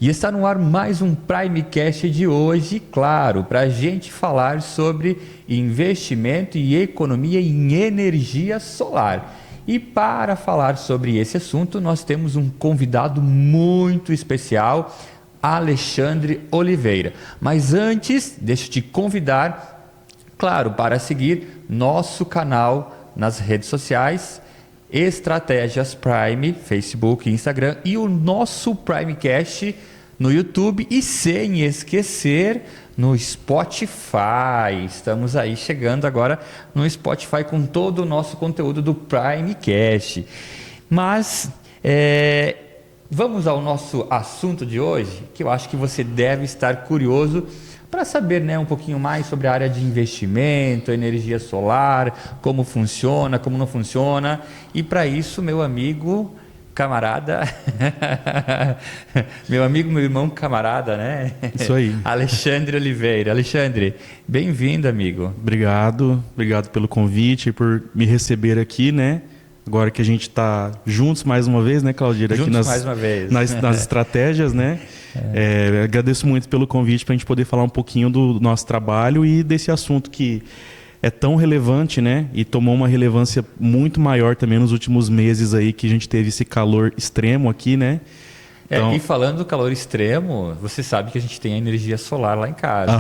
E está no ar mais um Primecast de hoje, claro, para a gente falar sobre investimento e economia em energia solar. E para falar sobre esse assunto, nós temos um convidado muito especial, Alexandre Oliveira. Mas antes, deixa eu te convidar, claro, para seguir nosso canal nas redes sociais, Estratégias Prime, Facebook e Instagram, e o nosso Primecast no YouTube e, sem esquecer, no Spotify. Estamos aí chegando agora no Spotify com todo o nosso conteúdo do Primecast. Mas vamos ao nosso assunto de hoje, que eu acho que você deve estar curioso para saber, né, um pouquinho mais sobre a área de investimento, energia solar, como funciona, como não funciona. E para isso, meu amigo, camarada, meu irmão camarada, né? Isso aí. Alexandre Oliveira. Alexandre, bem-vindo, amigo. Obrigado pelo convite e por me receber aqui, né? Agora que a gente está juntos mais uma vez, né, Claudira? Juntos aqui mais uma vez. Nas estratégias, né? Agradeço muito pelo convite para a gente poder falar um pouquinho do nosso trabalho e desse assunto que é tão relevante, né? E tomou uma relevância muito maior também nos últimos meses aí, que a gente teve esse calor extremo aqui, né? Então... E falando do calor extremo, você sabe que a gente tem a energia solar lá em casa.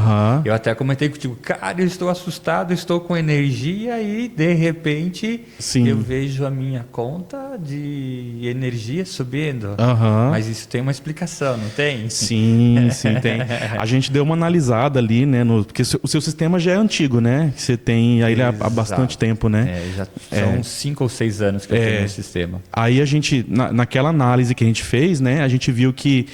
Eu até comentei contigo, cara, eu estou assustado, estou com energia e de repente eu vejo a minha conta de energia subindo. Mas isso tem uma explicação, não tem? Sim, tem. A gente deu uma analisada ali, né? Porque o seu sistema já é antigo, né? Você tem aí há bastante tempo, né? Já são 5 ou 6 anos que eu tenho esse sistema. Aí a gente, naquela análise que a gente fez, né? A gente viu que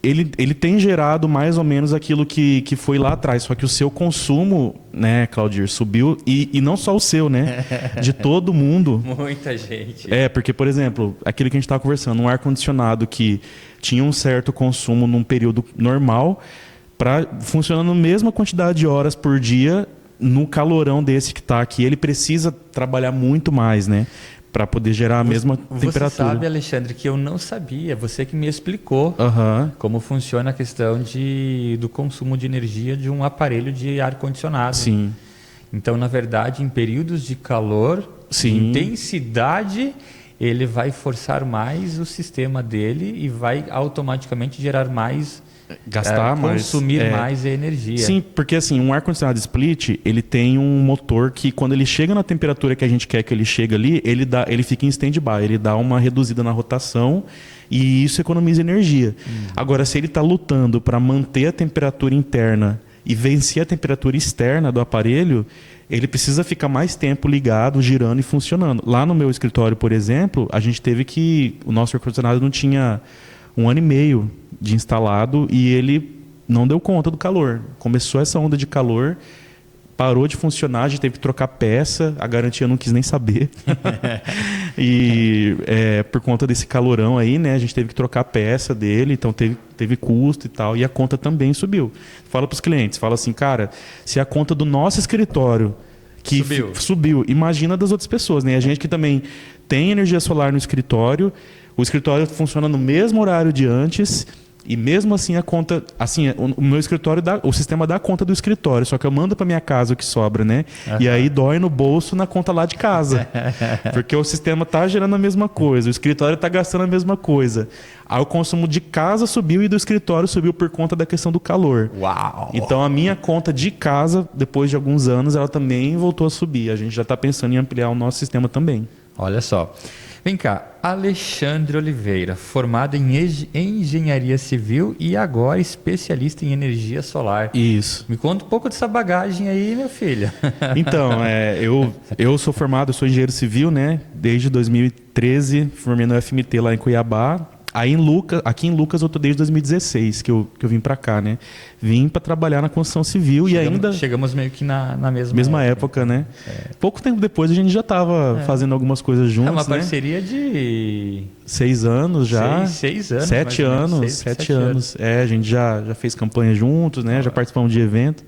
ele tem gerado mais ou menos aquilo que foi lá atrás, só que o seu consumo, né, Claudir, subiu, e não só o seu, né, de todo mundo. Muita gente. Porque, por exemplo, aquilo que a gente estava conversando, um ar-condicionado que tinha um certo consumo num período normal, funcionando a mesma quantidade de horas por dia, no calorão desse que está aqui, ele precisa trabalhar muito mais, né? Para poder gerar a mesma temperatura. Você sabe, Alexandre, que eu não sabia. Você que me explicou como funciona a questão do consumo de energia de um aparelho de ar-condicionado. Sim. Então, na verdade, em períodos de calor, de intensidade, ele vai forçar mais o sistema dele e vai automaticamente gerar mais... consumir mais energia. Sim, porque assim, um ar-condicionado split, ele tem um motor que quando ele chega na temperatura que a gente quer que ele chegue ali, ele fica em stand-by, ele dá uma reduzida na rotação e isso economiza energia. Agora, se ele está lutando para manter a temperatura interna e vencer a temperatura externa do aparelho, ele precisa ficar mais tempo ligado, girando e funcionando. Lá no meu escritório, por exemplo, a gente teve que... O nosso ar-condicionado não tinha 1 ano e meio de instalado e ele não deu conta do calor. Começou essa onda de calor, parou de funcionar, a gente teve que trocar peça, a garantia não quis nem saber. E por conta desse calorão aí, né, a gente teve que trocar a peça dele, então teve custo e tal, e a conta também subiu. Fala para os clientes, fala assim, cara, se a conta do nosso escritório que subiu, imagina das outras pessoas, né? A gente que também tem energia solar no escritório, o escritório funciona no mesmo horário de antes e mesmo assim a conta, assim, o meu escritório o sistema dá conta do escritório, só que eu mando para minha casa o que sobra, né? E aí dói no bolso na conta lá de casa. Porque o sistema tá gerando a mesma coisa, o escritório tá gastando a mesma coisa. Aí o consumo de casa subiu e do escritório subiu por conta da questão do calor. Uau! Então a minha conta de casa, depois de alguns anos, ela também voltou a subir. A gente já está pensando em ampliar o nosso sistema também. Olha só. Vem cá, Alexandre Oliveira, formado em engenharia civil e agora especialista em energia solar. Isso. Me conta um pouco dessa bagagem aí, meu filho. Então, eu sou engenheiro civil, né? Desde 2013, formei no FMT lá em Cuiabá. Aí aqui em Lucas eu tô desde 2016 que eu vim para cá, né? Vim para trabalhar na construção civil chegamos meio que na mesma época, né? Pouco tempo depois a gente já estava fazendo algumas coisas juntos, uma parceria de 6 anos já. 6 anos. 7 anos. 7 anos. A gente já fez campanha juntos, né? Já participamos de evento.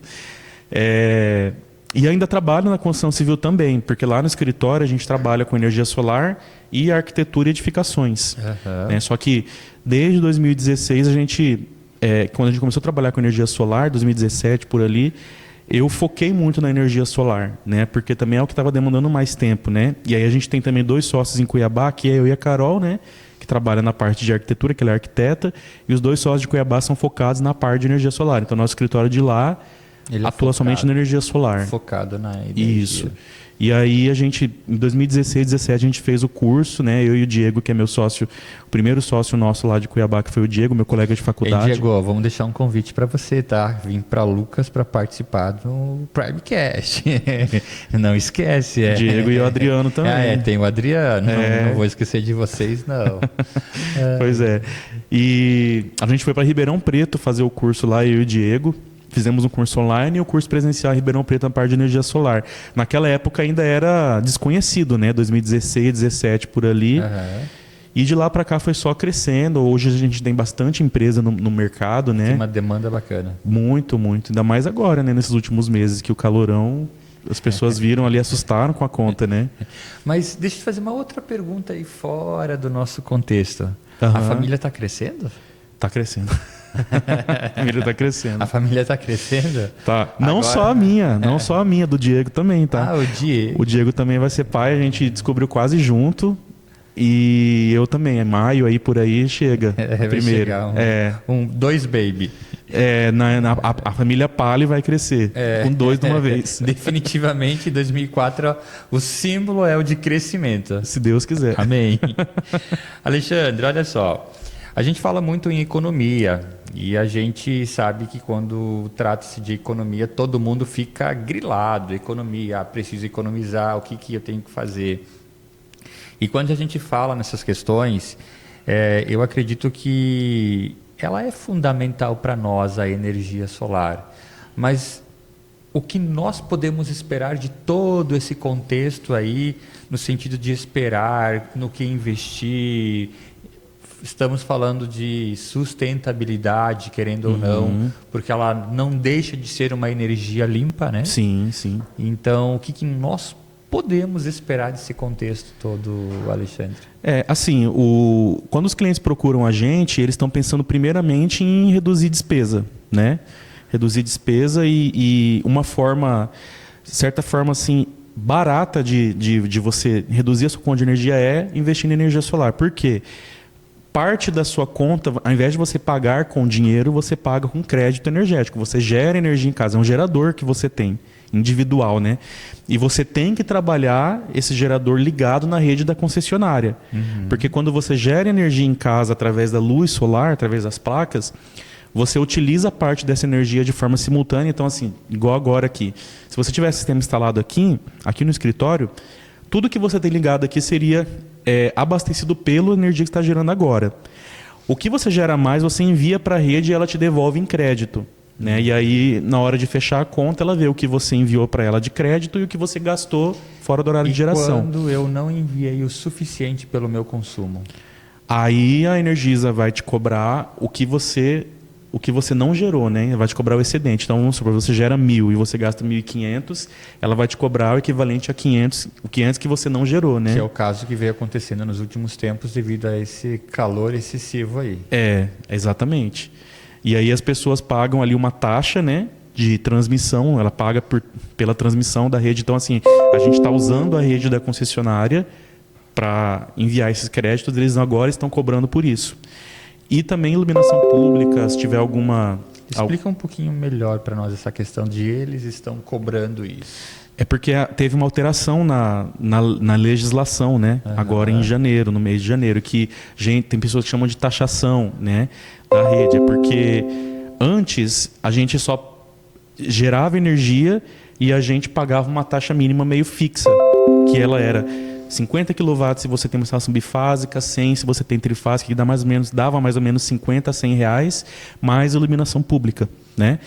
E ainda trabalho na construção civil também, porque lá no escritório a gente trabalha com energia solar e arquitetura e edificações. Né? Só que desde 2016 quando a gente começou a trabalhar com energia solar, 2017 por ali, eu foquei muito na energia solar, né? Porque também é o que estava demandando mais tempo, né? E aí a gente tem também 2 sócios em Cuiabá, que é eu e a Carol, né? Que trabalha na parte de arquitetura, que ela é arquiteta, e os 2 sócios de Cuiabá são focados na parte de energia solar. Então, nosso escritório de lá atua somente na energia solar. Focado na energia. Isso. E aí em 2016, 2017, a gente fez o curso, né? Eu e o Diego, que é meu sócio, o primeiro sócio nosso lá de Cuiabá, que foi o Diego, meu colega de faculdade. E Diego, vamos deixar um convite para você, tá? Vim para Lucas para participar do Primecast. Não esquece, Diego e o Adriano também. Tem o Adriano. Não vou esquecer de vocês, não. Pois é. E a gente foi para Ribeirão Preto fazer o curso lá, eu e o Diego. Fizemos um curso online e o curso presencial em Ribeirão Preto na parte de energia solar. Naquela época ainda era desconhecido, né? 2016, 2017 por ali. E de lá para cá foi só crescendo. Hoje a gente tem bastante empresa no mercado, né? Tem uma demanda bacana. Muito, muito. Ainda mais agora, né? Nesses últimos meses que o calorão, as pessoas viram ali, assustaram com a conta, né? Mas deixa eu te fazer uma outra pergunta aí fora do nosso contexto. A família está crescendo? Está crescendo. A família está crescendo. A família está crescendo? Tá. Não só a minha, do Diego também, tá? O Diego. O Diego também vai ser pai, a gente descobriu quase junto. E eu também, maio aí por aí chega. Primeiro. Dois baby. A família Pali vai crescer com 2 de uma vez. Definitivamente, em 2004, o símbolo é o de crescimento. Se Deus quiser. Amém. Alexandre, olha só. A gente fala muito em economia e a gente sabe que quando trata-se de economia, todo mundo fica grilado. Economia, preciso economizar, o que eu tenho que fazer? E quando a gente fala nessas questões, eu acredito que ela é fundamental para nós, a energia solar. Mas o que nós podemos esperar de todo esse contexto aí, no sentido de esperar, no que investir? Estamos falando de sustentabilidade, querendo ou não, porque ela não deixa de ser uma energia limpa, né? Sim, sim. Então, o que nós podemos esperar desse contexto todo, Alexandre? Quando os clientes procuram a gente, eles estão pensando primeiramente em reduzir despesa, né? Reduzir despesa e uma forma, certa forma assim, barata de você reduzir a sua conta de energia é investir em energia solar. Por quê? Parte da sua conta, ao invés de você pagar com dinheiro, você paga com crédito energético. Você gera energia em casa, é um gerador que você tem, individual, né? E você tem que trabalhar esse gerador ligado na rede da concessionária. Porque quando você gera energia em casa através da luz solar, através das placas, você utiliza parte dessa energia de forma simultânea. Então, assim, igual agora aqui. Se você tiver sistema instalado aqui no escritório, tudo que você tem ligado aqui seria abastecido pela energia que está gerando agora. O que você gera mais, você envia para a rede e ela te devolve em crédito. Né? E aí, na hora de fechar a conta, ela vê o que você enviou para ela de crédito e o que você gastou fora do horário de geração. Quando eu não enviei o suficiente pelo meu consumo? Aí a Energisa vai te cobrar o que você não gerou, né? Vai te cobrar o excedente. Então, vamos supor, você gera 1.000 e você gasta 1.500, ela vai te cobrar o equivalente a 500, o 500 que você não gerou, né? Que é o caso que veio acontecendo nos últimos tempos devido a esse calor excessivo aí. Exatamente. E aí as pessoas pagam ali uma taxa, né, de transmissão, ela paga pela transmissão da rede. Então, assim, a gente está usando a rede da concessionária para enviar esses créditos, eles agora estão cobrando por isso. E também iluminação pública, se tiver alguma... Explica um pouquinho melhor para nós essa questão de eles estão cobrando isso. É porque teve uma alteração na legislação, né? Agora em janeiro, no mês de janeiro, que tem pessoas que chamam de taxação, né, da rede. É porque antes a gente só gerava energia e a gente pagava uma taxa mínima meio fixa, que ela era 50 kW se você tem uma instalação bifásica, 100 se você tem trifásica, que dava mais ou menos 50 a 100 reais, mais iluminação pública, né?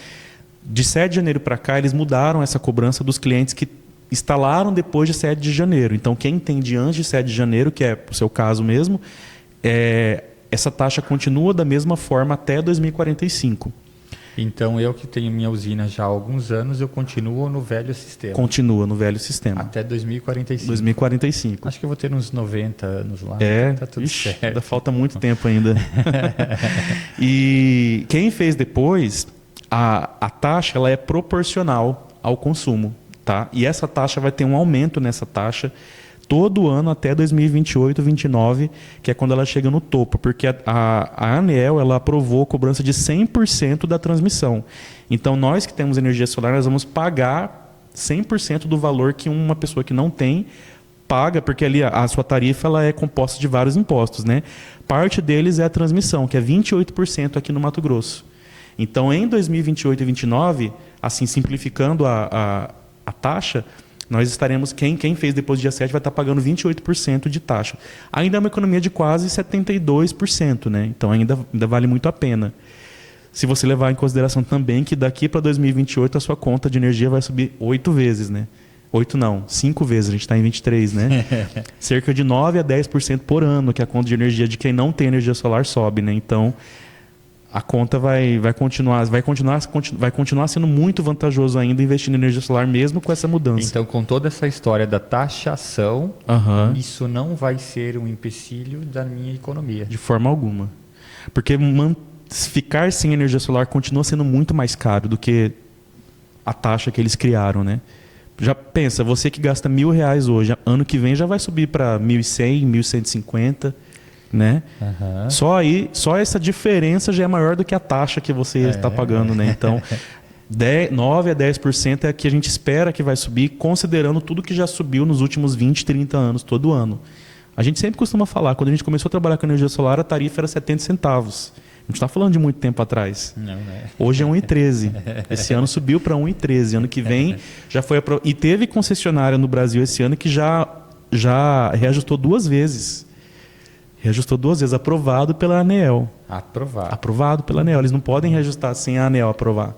De 7 de janeiro para cá, eles mudaram essa cobrança dos clientes que instalaram depois de 7 de janeiro. Então, quem tem de antes de 7 de janeiro, que é o seu caso mesmo, essa taxa continua da mesma forma até 2045. Então, eu que tenho minha usina já há alguns anos, eu continuo no velho sistema. Continua no velho sistema. Até 2045. 2045. Acho que eu vou ter uns 90 anos lá. Tá tudo certo. Ainda falta muito tempo ainda. E quem fez depois, a taxa ela é proporcional ao consumo. Tá? E essa taxa vai ter um aumento nessa taxa todo ano até 2028, 2029, que é quando ela chega no topo, porque a ANEEL ela aprovou a cobrança de 100% da transmissão. Então, nós que temos energia solar, nós vamos pagar 100% do valor que uma pessoa que não tem paga, porque ali a sua tarifa ela é composta de vários impostos, né? Parte deles é a transmissão, que é 28% aqui no Mato Grosso. Então, em 2028 e 2029, assim, simplificando a taxa, nós estaremos, quem fez depois do dia 7 vai estar pagando 28% de taxa. Ainda é uma economia de quase 72%, né? Então ainda vale muito a pena. Se você levar em consideração também que daqui para 2028 a sua conta de energia vai subir 8 vezes, né? 8 não, 5 vezes, a gente está em 23, né? Cerca de 9 a 10% por ano que a conta de energia de quem não tem energia solar sobe, né? Então a conta vai continuar sendo muito vantajoso ainda investindo em energia solar mesmo com essa mudança. Então, com toda essa história da taxação, isso não vai ser um empecilho da minha economia. De forma alguma. Porque ficar sem energia solar continua sendo muito mais caro do que a taxa que eles criaram, né? Já pensa, você que gasta R$1.000 hoje, ano que vem já vai subir para 1.100, 1.150, né? Só essa diferença já é maior do que a taxa que você está pagando, né? Então, 9 a 10% é a que a gente espera que vai subir, considerando tudo que já subiu nos últimos 20, 30 anos, todo ano. A gente sempre costuma falar, quando a gente começou a trabalhar com energia solar, a tarifa era 70 centavos. A gente está falando de muito tempo atrás. Não, né? Hoje é 1,13. Esse ano subiu para 1,13. Ano que vem já foi... E teve concessionária no Brasil esse ano que já reajustou 2 vezes. Reajustou 2 vezes, aprovado pela ANEEL. Aprovado pela ANEEL. Eles não podem reajustar sem a ANEEL aprovar.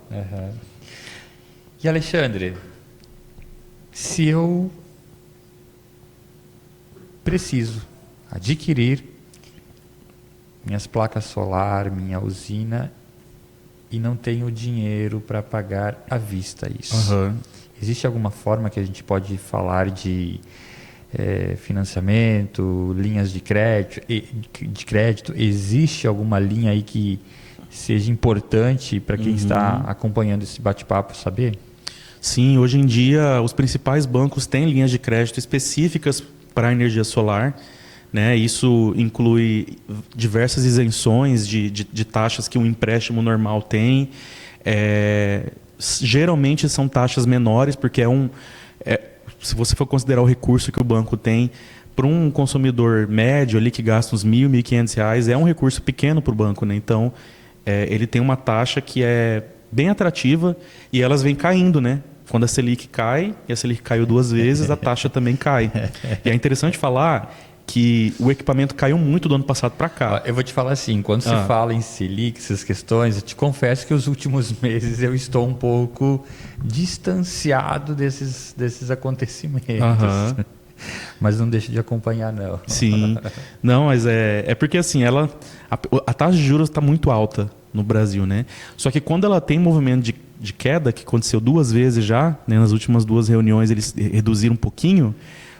E Alexandre, se eu preciso adquirir minhas placas solar, minha usina, e não tenho dinheiro para pagar à vista isso, existe alguma forma que a gente pode falar de financiamento, linhas de crédito? Existe alguma linha aí que seja importante para quem está acompanhando esse bate-papo saber? Sim, hoje em dia os principais bancos têm linhas de crédito específicas para a energia solar, né? Isso inclui diversas isenções de taxas que um empréstimo normal tem. Geralmente são taxas menores, porque se você for considerar o recurso que o banco tem, para um consumidor médio ali que gasta uns R$1.000, R$1.500, é um recurso pequeno para o banco, né? Então, ele tem uma taxa que é bem atrativa e elas vêm caindo, né? Quando a Selic cai, e a Selic caiu 2 vezes, a taxa também cai. E é interessante falar que o equipamento caiu muito do ano passado para cá. Eu vou te falar assim, quando se fala em Selic, essas questões, eu te confesso que os últimos meses eu estou um pouco distanciado desses acontecimentos. Mas não deixo de acompanhar, não. Sim. Não, mas é porque assim, a taxa de juros está muito alta no Brasil, né? Só que quando ela tem movimento de queda, que aconteceu 2 vezes já, né, nas últimas 2 reuniões eles reduziram um pouquinho,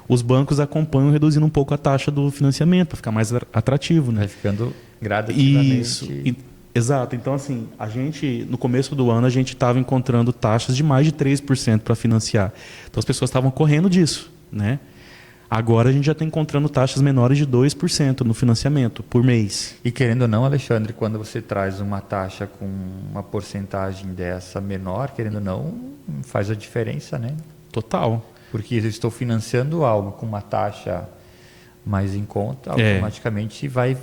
os bancos acompanham reduzindo um pouco a taxa do financiamento para ficar mais atrativo, né? Vai ficando gradativamente. Isso. Exato. Então, assim, no começo do ano, a gente estava encontrando taxas de mais de 3% para financiar. Então, as pessoas estavam correndo disso, né? Agora, a gente já está encontrando taxas menores de 2% no financiamento por mês. E querendo ou não, Alexandre, quando você traz uma taxa com uma porcentagem dessa menor, querendo ou não, faz a diferença, né? Total. Porque eu estou financiando algo com uma taxa mais em conta, automaticamente vai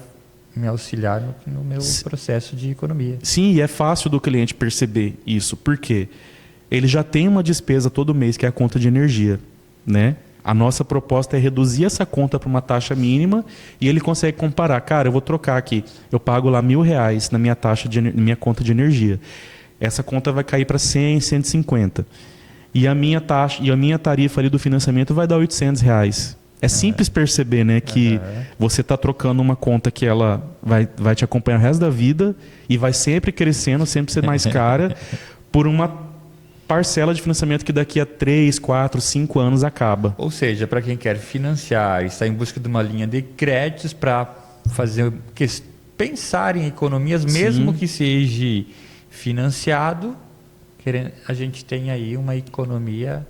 me auxiliar no meu processo de economia. Sim, e é fácil do cliente perceber isso, porque ele já tem uma despesa todo mês, que é a conta de energia, né? A nossa proposta é reduzir essa conta para uma taxa mínima e ele consegue comparar. Cara, eu vou trocar aqui, eu pago lá R$1.000 na minha conta de energia. Essa conta vai cair para 100, 150. E a minha tarifa ali do financiamento vai dar R$800. É simples perceber, né, que você está trocando uma conta que ela vai te acompanhar o resto da vida e vai sempre crescendo, sempre ser mais cara, por uma parcela de financiamento que daqui a 3, 4, 5 anos acaba. Ou seja, para quem quer financiar e está em busca de uma linha de créditos para fazer pensar em economias, mesmo que seja financiado, a gente tem aí uma economia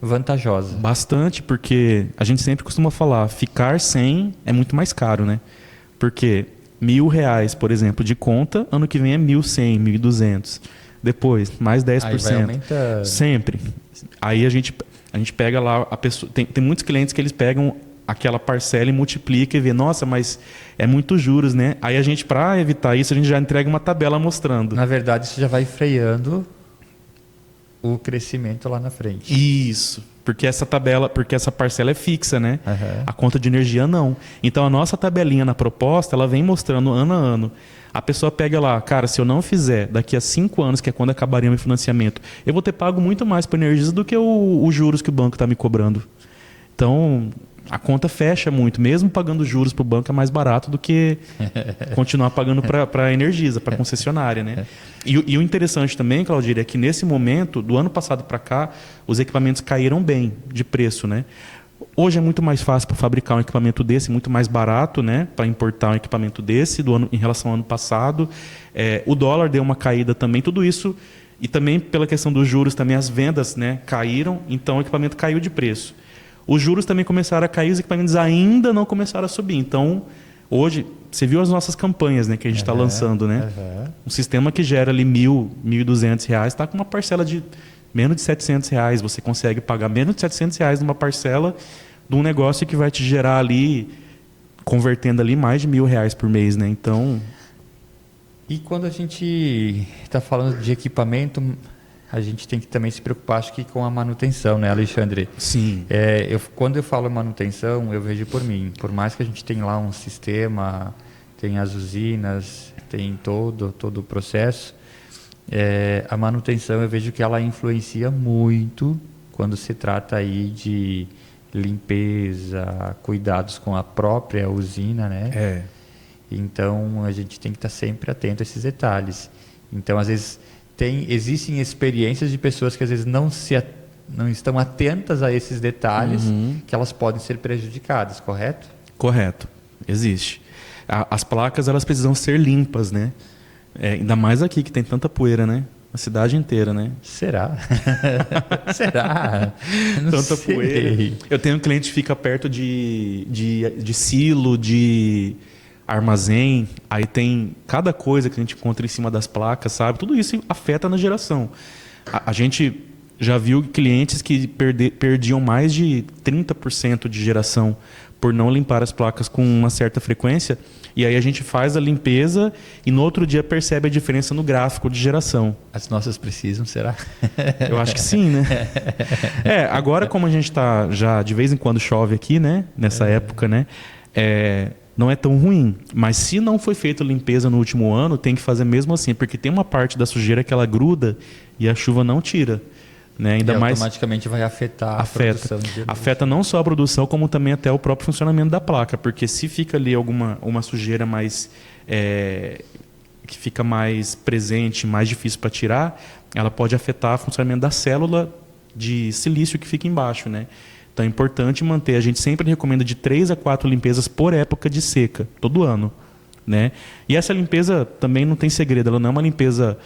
vantajosa. Bastante, porque a gente sempre costuma falar, ficar sem é muito mais caro, né? Porque R$1.000, por exemplo, de conta, ano que vem é 1.100, 1.200. Depois, mais 10%. Aí vai aumentando. Sempre. Aí a gente pega lá, a pessoa, tem muitos clientes que eles pegam aquela parcela e multiplica e vê, nossa, mas é muito juros, né? Aí a gente, para evitar isso, a gente já entrega uma tabela mostrando. Na verdade, isso já vai freando o crescimento lá na frente. Isso, porque essa parcela é fixa, né? A conta de energia não. Então a nossa tabelinha na proposta, ela vem mostrando ano a ano. A pessoa pega lá, cara, se eu não fizer daqui a 5 anos, que é quando acabaria o meu financiamento, eu vou ter pago muito mais para energia do que os juros que o banco está me cobrando. Então a conta fecha muito, mesmo pagando juros para o banco é mais barato do que continuar pagando para a Energisa, para a concessionária, né? E o interessante também, Claudir, é que nesse momento, do ano passado para cá, os equipamentos caíram bem de preço, né? Hoje é muito mais fácil para fabricar um equipamento desse, muito mais barato, né, para importar um equipamento desse em relação ao ano passado. O dólar deu uma caída também, tudo isso, e também pela questão dos juros, também as vendas, né, caíram, então o equipamento caiu de preço. Os juros também começaram a cair, os equipamentos ainda não começaram a subir. Então, hoje, você viu as nossas campanhas, né, que a gente está lançando, né? Um sistema que gera ali R$1.000, R$1.200, está com uma parcela de menos de R$700. Você consegue pagar menos de R$700 numa parcela de um negócio que vai te gerar ali, convertendo ali, mais de R$1.000 por mês, né? Então... E quando a gente está falando de equipamento, a gente tem que também se preocupar, acho que, com a manutenção, né, Alexandre? Sim. Quando eu falo manutenção, eu vejo por mim. Por mais que a gente tenha lá um sistema, tem as usinas, tem todo o processo, a manutenção eu vejo que ela influencia muito quando se trata aí de limpeza, cuidados com a própria usina, né? Então a gente tem que estar sempre atento a esses detalhes. Então às vezes existem experiências de pessoas que às vezes não estão atentas a esses detalhes, que elas podem ser prejudicadas, correto? Correto, existe. As placas, elas precisam ser limpas, né? Ainda mais aqui que tem tanta poeira, né? A cidade inteira, né? Será? Será? Não Tanta sei. poeira. Eu tenho um cliente que fica perto de silo, de armazém, aí tem cada coisa que a gente encontra em cima das placas, sabe? Tudo isso afeta na geração. A gente já viu clientes que perdiam mais de 30% de geração por não limpar as placas com uma certa frequência, e aí a gente faz a limpeza e no outro dia percebe a diferença no gráfico de geração. As nossas precisam, será? Eu acho que sim, né? Agora como a gente está já, de vez em quando chove aqui, né? Nessa época, né? Não é tão ruim, mas se não foi feita a limpeza no último ano, tem que fazer mesmo assim, porque tem uma parte da sujeira que ela gruda e a chuva não tira, né? Ainda mais automaticamente vai afetar a produção de energia. Afeta não só a produção, como também até o próprio funcionamento da placa, porque se fica ali uma sujeira mais que fica mais presente, mais difícil para tirar, ela pode afetar o funcionamento da célula de silício que fica embaixo, né? Então é importante manter, a gente sempre recomenda de 3 a 4 limpezas por época de seca, todo ano, né? E essa limpeza também não tem segredo, ela não é uma limpeza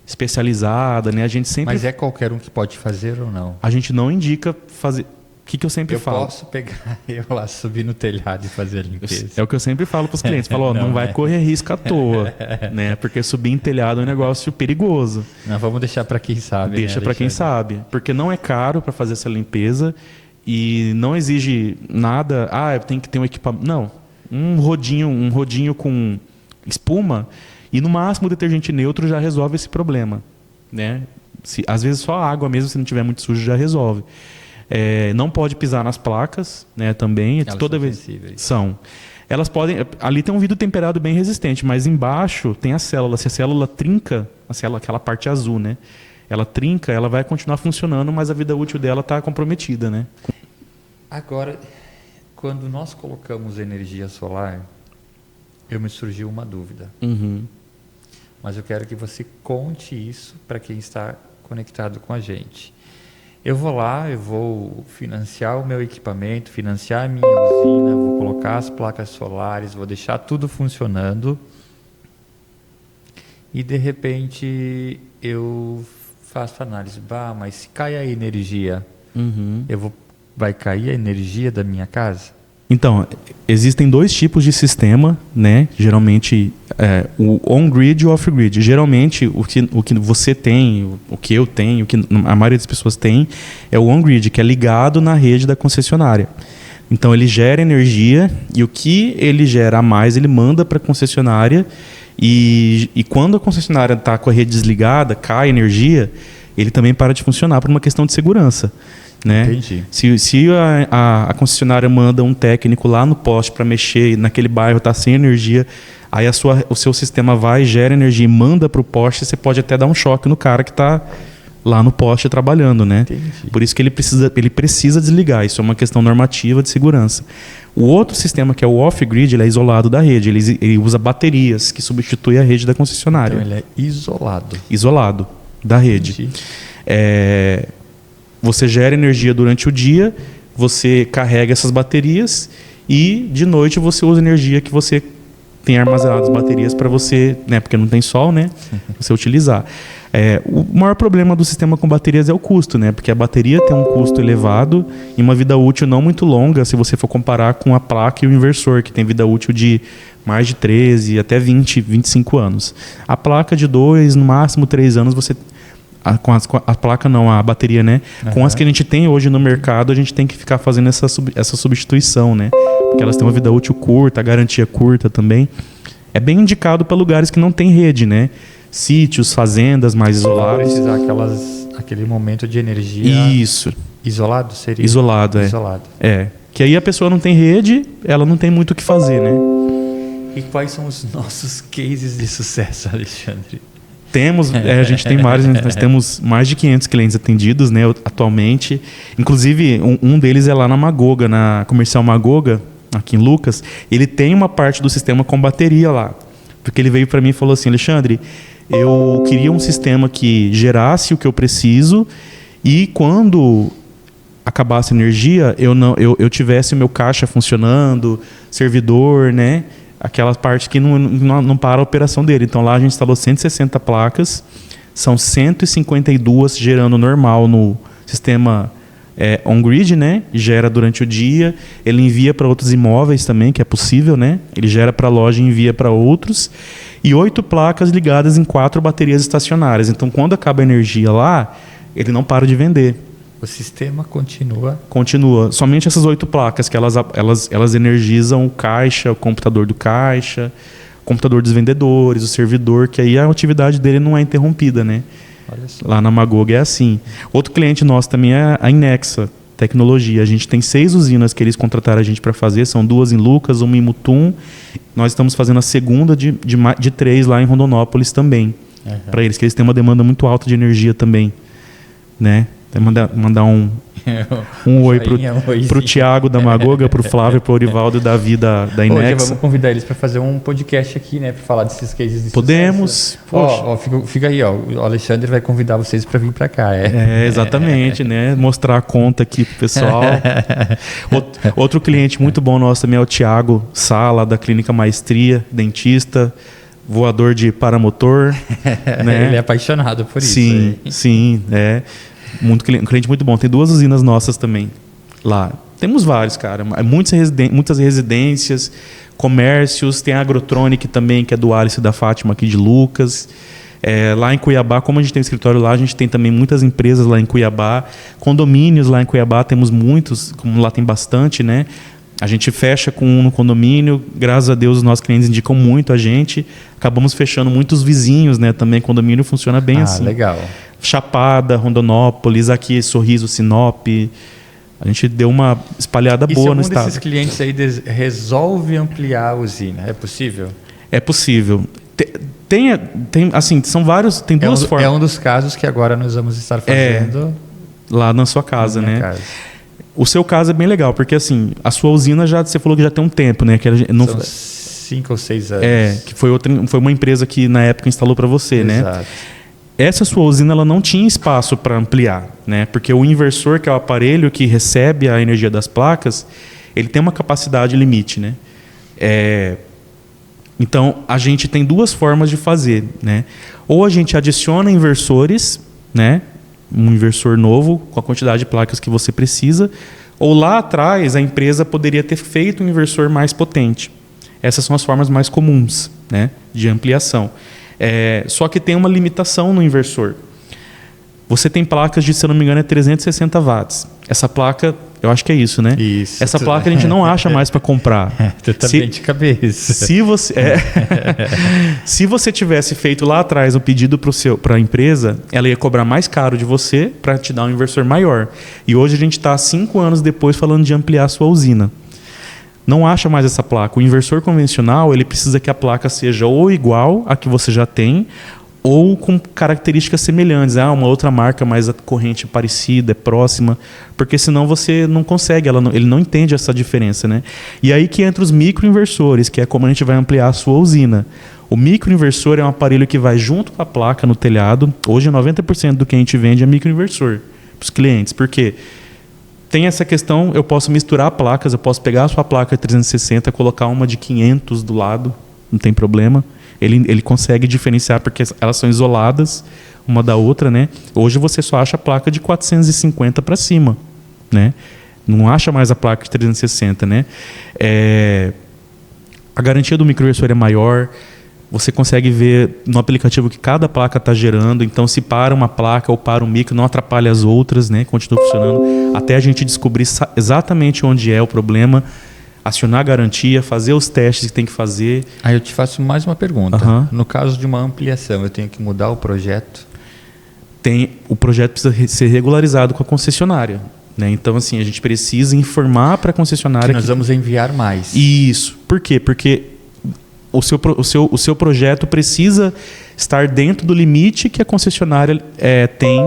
especializada, né? A gente sempre... Mas é qualquer um que pode fazer ou não? A gente não indica fazer... O que eu sempre falo? Eu posso pegar eu lá, subir no telhado e fazer a limpeza. É o que eu sempre falo para os clientes. Falo, não vai correr risco à toa, né? Porque subir em telhado é um negócio perigoso. Não, vamos deixar para quem sabe. Deixa para quem sabe. Porque não é caro para fazer essa limpeza e não exige nada. Eu tenho que ter um equipamento. Não. Um rodinho com espuma e no máximo o detergente neutro já resolve esse problema, né? Às vezes só a água mesmo, se não tiver muito sujo, já resolve. Não pode pisar nas placas, né, também. Elas toda são vez sensíveis. São. Elas podem. Ali tem um vidro temperado bem resistente, mas embaixo tem a célula. Se a célula trinca, aquela parte azul, né? Ela trinca, ela vai continuar funcionando, mas a vida útil dela está comprometida, né? Agora, quando nós colocamos energia solar, me surgiu uma dúvida. Uhum. Mas eu quero que você conte isso para quem está conectado com a gente. Eu vou lá, eu vou financiar o meu equipamento, financiar a minha usina, vou colocar as placas solares, vou deixar tudo funcionando. E de repente eu faço análise, mas se cai a energia, vai cair a energia da minha casa? Então, existem dois tipos de sistema, né? Geralmente, o on-grid e o off-grid. Geralmente, o que você tem, o que eu tenho, o que a maioria das pessoas tem, é o on-grid, que é ligado na rede da concessionária. Então, ele gera energia e o que ele gera a mais, ele manda para a concessionária. E quando a concessionária está com a rede desligada, cai energia, ele também para de funcionar por uma questão de segurança. Né? Entendi. Se a concessionária manda um técnico lá no poste para mexer, naquele bairro está sem energia, aí o seu sistema vai, gera energia e manda para o poste, você pode até dar um choque no cara que está lá no poste trabalhando. Né? Por isso que ele precisa desligar. Isso é uma questão normativa de segurança. O outro sistema, que é o off-grid, ele é isolado da rede. Ele usa baterias que substituem a rede da concessionária. Então ele é isolado. Isolado da rede. Você gera energia durante o dia, você carrega essas baterias e de noite você usa energia que você tem armazenado as baterias para você, né, porque não tem sol, né, você utilizar. O maior problema do sistema com baterias é o custo, né, porque a bateria tem um custo elevado e uma vida útil não muito longa, se você for comparar com a placa e o inversor, que tem vida útil de mais de 13 até 20, 25 anos. A placa de 2, no máximo 3 anos, você... a placa não, a bateria, né? Com as que a gente tem hoje no mercado, a gente tem que ficar fazendo essa substituição, né? Porque elas têm uma vida útil curta, a garantia curta também. É bem indicado para lugares que não tem rede, né? Sítios, fazendas mais isolados. Precisar aquele momento de energia. Isso. Isolado seria? Isolado, é. Isolado. Que aí a pessoa não tem rede, ela não tem muito o que fazer, né? E quais são os nossos cases de sucesso, Alexandre? Temos, a gente tem vários, nós temos mais de 500 clientes atendidos, né, atualmente. Inclusive, um deles é lá na Magoga, na Comercial Magoga, aqui em Lucas. Ele tem uma parte do sistema com bateria lá. Porque ele veio para mim e falou assim: Alexandre, eu queria um sistema que gerasse o que eu preciso e quando acabasse a energia, eu tivesse o meu caixa funcionando, servidor, né? Aquela parte que não para a operação dele. Então lá a gente instalou 160 placas, são 152 gerando normal no sistema on-grid, né? Gera durante o dia, ele envia para outros imóveis também, que é possível, né? Ele gera para a loja e envia para outros. E 8 placas ligadas em 4 baterias estacionárias. Então quando acaba a energia lá, ele não para de vender. O sistema continua? Continua. Somente essas 8 placas que elas energizam o caixa, o computador do caixa, o computador dos vendedores, o servidor, que aí a atividade dele não é interrompida, né? Olha só. Lá na Magoga é assim. Outro cliente nosso também é a Inexa Tecnologia. A gente tem 6 usinas que eles contrataram a gente para fazer. São 2 em Lucas, uma em Mutum. Nós estamos fazendo a segunda de 3 lá em Rondonópolis também. Para eles, que eles têm uma demanda muito alta de energia também, né? Mandar um oi pro Thiago da Magoga, pro Flávio, pro Orivaldo e Davi da Inexa. Hoje vamos convidar eles para fazer um podcast aqui, né? Para falar desses cases de Podemos. Fica aí, ó. O Alexandre vai convidar vocês para vir para cá. Exatamente, né? Mostrar a conta aqui pro pessoal. Outro cliente muito bom nosso também é o Thiago Sala, da Clínica Maestria, dentista, voador de paramotor. Né? Ele é apaixonado por isso. Sim. Um cliente muito bom. Tem 2 usinas nossas também lá. Temos vários, cara. Muitas residências, comércios. Tem a Agrotronic também, que é do Alice e da Fátima aqui de Lucas. Lá em Cuiabá, como a gente tem um escritório lá, a gente tem também muitas empresas lá em Cuiabá. Condomínios lá em Cuiabá, temos muitos, como lá tem bastante, né? A gente fecha com um no condomínio. Graças a Deus, os nossos clientes indicam muito a gente. Acabamos fechando muitos vizinhos, né? Também condomínio funciona bem assim. Legal. Chapada, Rondonópolis, aqui Sorriso, Sinop. A gente deu uma espalhada boa no estado. E se algum desses clientes aí resolve ampliar a usina, é possível? É possível. Tem assim, são vários, tem 2 formas. É um dos casos que agora nós vamos estar fazendo. Lá na sua casa, né? Casa. O seu caso é bem legal, porque assim, a sua usina você falou que já tem um tempo, né? Que não, São 5 ou 6 anos. que foi uma empresa que na época instalou para você, né? Exato. Essa sua usina ela não tinha espaço para ampliar, né? Porque o inversor, que é o aparelho que recebe a energia das placas, ele tem uma capacidade limite, né? Então, a gente tem duas formas de fazer, né? Ou a gente adiciona inversores, né? Um inversor novo com a quantidade de placas que você precisa, ou lá atrás a empresa poderia ter feito um inversor mais potente. Essas são as formas mais comuns, né, de ampliação. Só que tem uma limitação no inversor. Você tem placas de, se eu não me engano, 360 watts. Essa placa, eu acho que é isso, né? Isso. Essa placa a gente não acha mais para comprar. Tu tá bem de cabeça. Se você tivesse feito lá atrás o pedido para a empresa, ela ia cobrar mais caro de você para te dar um inversor maior. E hoje a gente está 5 anos depois falando de ampliar a sua usina. Não acha mais essa placa. O inversor convencional, ele precisa que a placa seja ou igual à que você já tem, ou com características semelhantes. Uma outra marca, mas a corrente parecida, é próxima, porque senão você não consegue, ele não entende essa diferença, né? E aí que entra os microinversores, que é como a gente vai ampliar a sua usina. O microinversor é um aparelho que vai junto com a placa no telhado. Hoje 90% do que a gente vende é microinversor para os clientes, porque tem essa questão, eu posso misturar placas, eu posso pegar a sua placa 360, colocar uma de 500 do lado, não tem problema. Ele consegue diferenciar porque elas são isoladas uma da outra, né? Hoje você só acha a placa de 450 para cima, né? Não acha mais a placa de 360, né? A garantia do microinversor é maior. Você consegue ver no aplicativo que cada placa está gerando. Então, se para uma placa ou para um micro, não atrapalha as outras, né? Continua funcionando até a gente descobrir exatamente onde é o problema, acionar a garantia, fazer os testes que tem que fazer. Aí eu te faço mais uma pergunta. Uhum. No caso de uma ampliação, eu tenho que mudar o projeto? O projeto precisa ser regularizado com a concessionária, né? Então, assim, a gente precisa informar para a concessionária que nós vamos enviar mais. Isso. Por quê? Porque o seu projeto precisa estar dentro do limite que a concessionária tem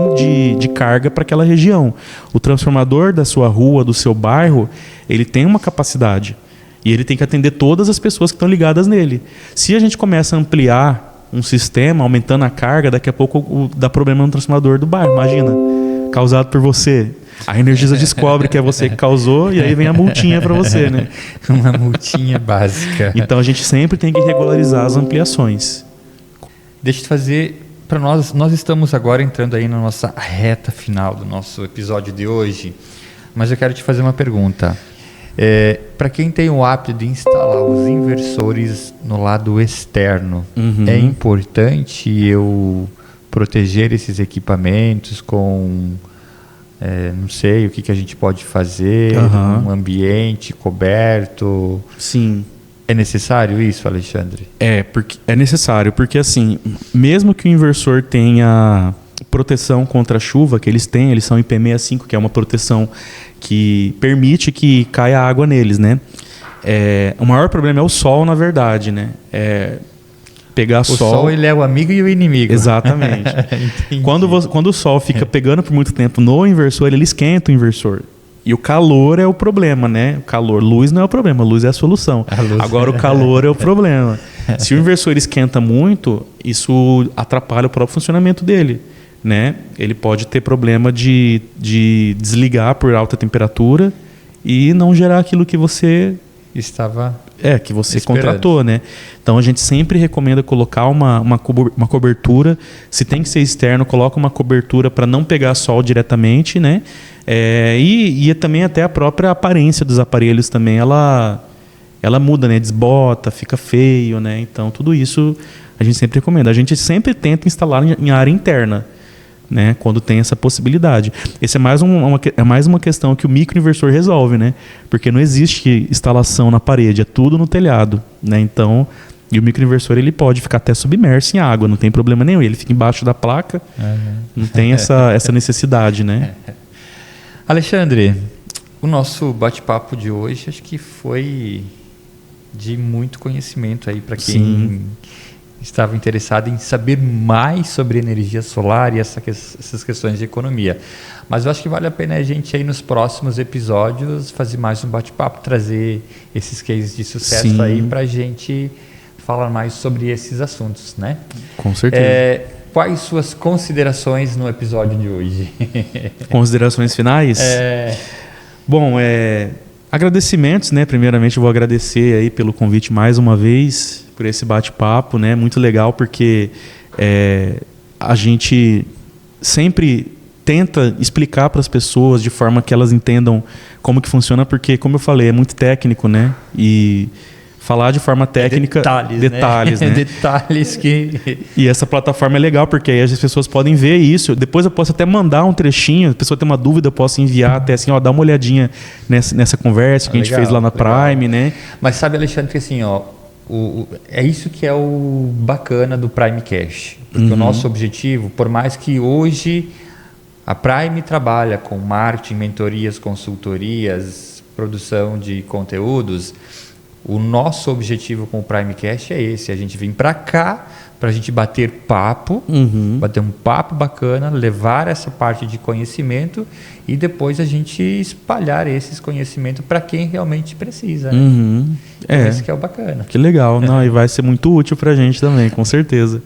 de carga para aquela região. O transformador da sua rua, do seu bairro, ele tem uma capacidade e ele tem que atender todas as pessoas que estão ligadas nele. Se a gente começa a ampliar um sistema, aumentando a carga, daqui a pouco dá problema no transformador do bairro. Imagina, causado por você. A Energisa descobre que é você que causou e aí vem a multinha para você, né? Uma multinha básica. Então a gente sempre tem que regularizar as ampliações. Deixa eu te fazer para nós. Nós estamos agora entrando aí na nossa reta final do nosso episódio de hoje, mas eu quero te fazer uma pergunta. Para quem tem o hábito de instalar os inversores no lado externo, é importante eu proteger esses equipamentos com não sei o que a gente pode fazer, um ambiente coberto. Sim. É necessário isso, Alexandre? É necessário, porque assim, mesmo que o inversor tenha proteção contra a chuva, que eles são IP65, que é uma proteção que permite que caia água neles, né? O maior problema é o sol, na verdade, né? Pegar sol. O sol, ele é o amigo e o inimigo. Exatamente. Quando o sol fica pegando por muito tempo no inversor, ele esquenta o inversor. E o calor é o problema, né? Luz não é o problema, luz é a solução. Agora o calor é o problema. Se o inversor esquenta muito, isso atrapalha o próprio funcionamento dele, né? Ele pode ter problema de desligar por alta temperatura e não gerar aquilo que você que você contratou, né? Então a gente sempre recomenda colocar uma cobertura. Se tem que ser externo, coloca uma cobertura para não pegar sol diretamente, né? E também até a própria aparência dos aparelhos também, ela muda, né? Desbota, fica feio, né? Então tudo isso a gente sempre recomenda. A gente sempre tenta instalar em área interna, né, quando tem essa possibilidade. Esse é mais uma questão que o microinversor resolve, né? Porque não existe instalação na parede, é tudo no telhado, né? Então, e o microinversor ele pode ficar até submerso em água, não tem problema nenhum. Ele fica embaixo da placa, não tem essa necessidade, né? Alexandre, o nosso bate-papo de hoje acho que foi de muito conhecimento aí para quem estava interessado em saber mais sobre energia solar e essas questões de economia. Mas eu acho que vale a pena a gente aí nos próximos episódios fazer mais um bate-papo, trazer esses cases de sucesso Sim. aí para a gente falar mais sobre esses assuntos, né? Com certeza. Quais suas considerações no episódio de hoje? Considerações finais? Bom, agradecimentos, né? Primeiramente eu vou agradecer aí pelo convite mais uma vez, por esse bate-papo, né? Muito legal porque a gente sempre tenta explicar para as pessoas de forma que elas entendam como que funciona, porque, como eu falei, é muito técnico, né? E falar de forma técnica... Detalhes, né? Detalhes que... E essa plataforma é legal, porque aí as pessoas podem ver isso. Depois eu posso até mandar um trechinho, a pessoa tem uma dúvida, eu posso enviar até assim, ó, dá uma olhadinha nessa conversa que a gente fez lá na Prime, né? Mas sabe, Alexandre, que assim, ó, é isso que é o bacana do Prime Cash. Porque o nosso objetivo, por mais que hoje a Prime trabalha com marketing, mentorias, consultorias, produção de conteúdos, o nosso objetivo com o Prime Cash é esse, a gente vir para cá para a gente bater papo, bater um papo bacana, levar essa parte de conhecimento e depois a gente espalhar esses conhecimentos para quem realmente precisa. Né? Então, esse que é o bacana. Que legal, não, e vai ser muito útil para a gente também, com certeza.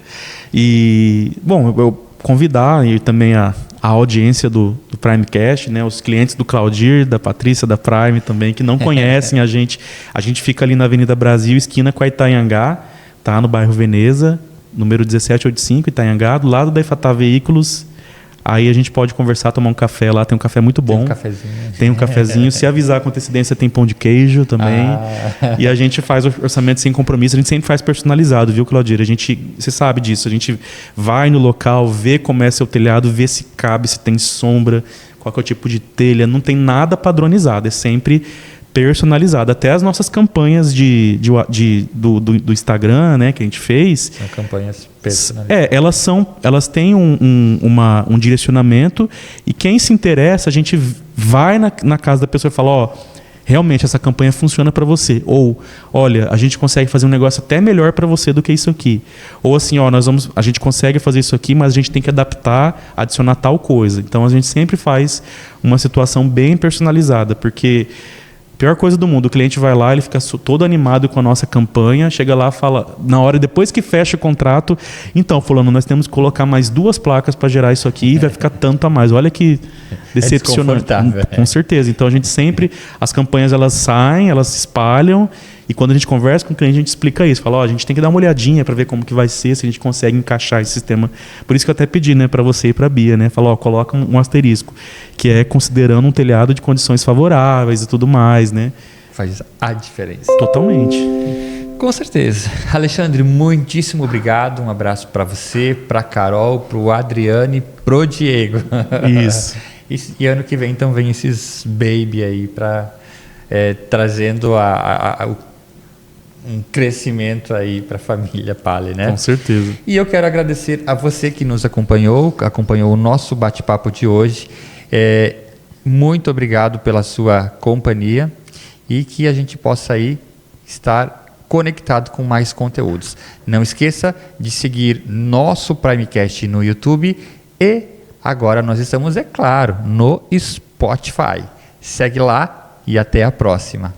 E, bom, eu convidar e também a audiência do Primecast, né, os clientes do Claudir, da Patrícia, da Prime também, que não conhecem a gente fica ali na Avenida Brasil, esquina com a Itanhangá, tá, no bairro Veneza, número 1785, Itanhangá, do lado da Ifatá Veículos. Aí a gente pode conversar, tomar um café lá, tem um café muito bom. Tem um cafezinho. Se avisar com antecedência, tem pão de queijo também. E a gente faz o orçamento sem compromisso, a gente sempre faz personalizado, viu, Claudir? Você sabe disso, a gente vai no local, vê como é seu telhado, vê se cabe, se tem sombra, qual que é o tipo de telha, não tem nada padronizado, é sempre personalizado. Até as nossas campanhas do Instagram, né, que a gente fez. São campanhas personalizadas. Elas têm um direcionamento e quem se interessa, a gente vai na casa da pessoa e fala, ó, realmente essa campanha funciona para você. Ou, olha, a gente consegue fazer um negócio até melhor para você do que isso aqui. Ou assim, ó, a gente consegue fazer isso aqui, mas a gente tem que adaptar, adicionar tal coisa. Então a gente sempre faz uma situação bem personalizada, porque pior coisa do mundo, o cliente vai lá, ele fica todo animado com a nossa campanha, chega lá, fala, na hora, depois que fecha o contrato, então, fulano, nós temos que colocar mais 2 placas para gerar isso aqui e vai ficar tanto a mais. Olha que decepcionante. Com certeza. Então, a gente sempre, as campanhas, elas saem, elas se espalham, e quando a gente conversa com o cliente, a gente explica isso. Fala, ó, a gente tem que dar uma olhadinha para ver como que vai ser, se a gente consegue encaixar esse sistema. Por isso que eu até pedi, né, para você e para a Bia, né? Fala, ó, coloca um asterisco, que é considerando um telhado de condições favoráveis e tudo mais, né? Faz a diferença. Totalmente. Com certeza. Alexandre, muitíssimo obrigado. Um abraço para você, para a Carol, para o Adriano e para o Diego. Isso. E ano que vem, então, vem esses baby aí para trazendo um crescimento aí para a família Pali, né? Com certeza. E eu quero agradecer a você que nos acompanhou o nosso bate-papo de hoje. Muito obrigado pela sua companhia e que a gente possa aí estar conectado com mais conteúdos. Não esqueça de seguir nosso Primecast no YouTube e agora nós estamos, é claro, no Spotify. Segue lá e até a próxima.